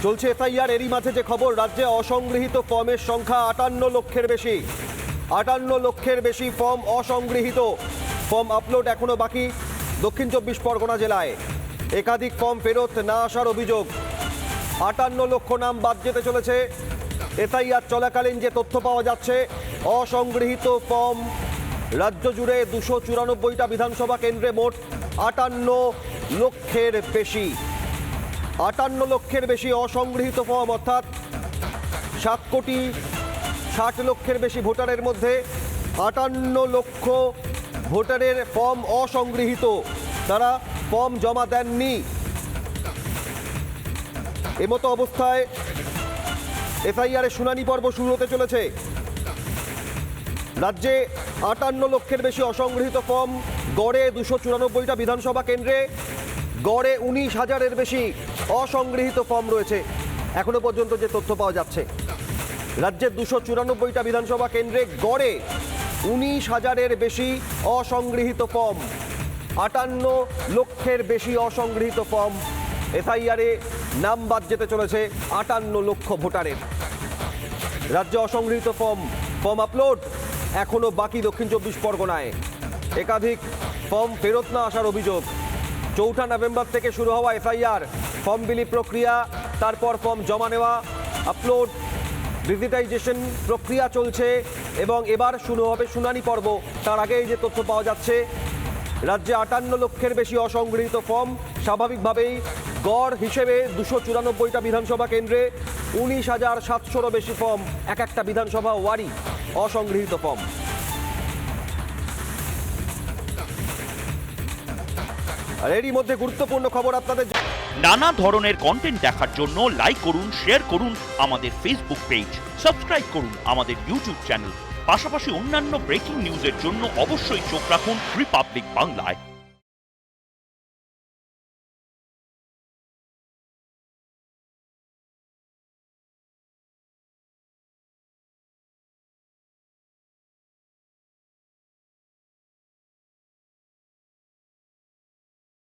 চলছে এফআইআর। এরই মাঝে যে খবর, রাজ্যে অসংগৃহীত ফর্মের সংখ্যা 58 লক্ষের বেশি। 58 লক্ষের বেশি ফর্ম অসংগৃহীত। ফর্ম আপলোড এখনো বাকি। দক্ষিণ 24 পরগনা জেলায় একাধিক ফর্ম ফেরত না আসার অভিযোগ। 58 লক্ষ নাম বাদ যেতে চলেছে। এফআইআর চলাকালীন যে তথ্য পাওয়া যাচ্ছে, অসংগৃহীত ফর্ম রাজ্য জুড়ে 294টা বিধানসভা কেন্দ্রে মোট 58 লক্ষের বেশি। 58 লক্ষের বেশি অসংগৃহীত ফর্ম, অর্থাৎ 7,60,00,000 বেশি ভোটারের মধ্যে 58 লক্ষ ভোটারের ফর্ম অসংগৃহীত। তারা ফর্ম জমা দেননি। এমতো অবস্থায় এফআইআরের শুনানি পর্ব শুরু হতে চলেছে। রাজ্যে 58 লক্ষের বেশি অসংগৃহীত ফর্ম, গড়ে 294টা বিধানসভা কেন্দ্রে গড়ে 19,000-এর বেশি অসংগৃহীত ফর্ম রয়েছে। এখনো পর্যন্ত যে তথ্য পাওয়া যাচ্ছে, রাজ্যের 294টা বিধানসভা কেন্দ্রে গড়ে 19,000-এর বেশি অসংগৃহীত ফর্ম। 58 লক্ষের বেশি অসংগৃহীত ফর্ম। এফআইআরে নাম বাদ যেতে চলেছে 58 লক্ষ ভোটারের। রাজ্যে অসংগৃহীত ফর্ম আপলোড এখনো বাকি। দক্ষিণ 24 পরগনায় একাধিক ফর্ম ফেরত না আসার অভিযোগ। 4 নভেম্বর থেকে শুরু হওয়া এফআইআর, ফর্ম বিলি প্রক্রিয়া, তারপর ফর্ম জমা নেওয়া, আপলোড, ডিজিটাইজেশন প্রক্রিয়া চলছে এবং এবার শুরু হবে শুনানি পর্ব। তার আগে এই যে তথ্য পাওয়া যাচ্ছে, রাজ্যে 58 লক্ষের বেশি অসংগৃহীত ফর্ম। স্বাভাবিকভাবেই গড় হিসেবে 294টা বিধানসভা কেন্দ্রে 19,700-রও বেশি ফর্ম, এক একটা বিধানসভা ওয়ারি অসংগৃহীত ফর্ম। আর এরই মধ্যে গুরুত্বপূর্ণ খবর আপনাদের। নানা ধরনের কন্টেন্ট দেখার জন্য লাইক করুন, শেয়ার করুন আমাদের ফেসবুক পেজ, সাবস্ক্রাইব করুন আমাদের ইউটিউব চ্যানেল। পাশাপাশি অন্যান্য ব্রেকিং নিউজের জন্য অবশ্যই চোখ রাখুন রিপাবলিক বাংলায়।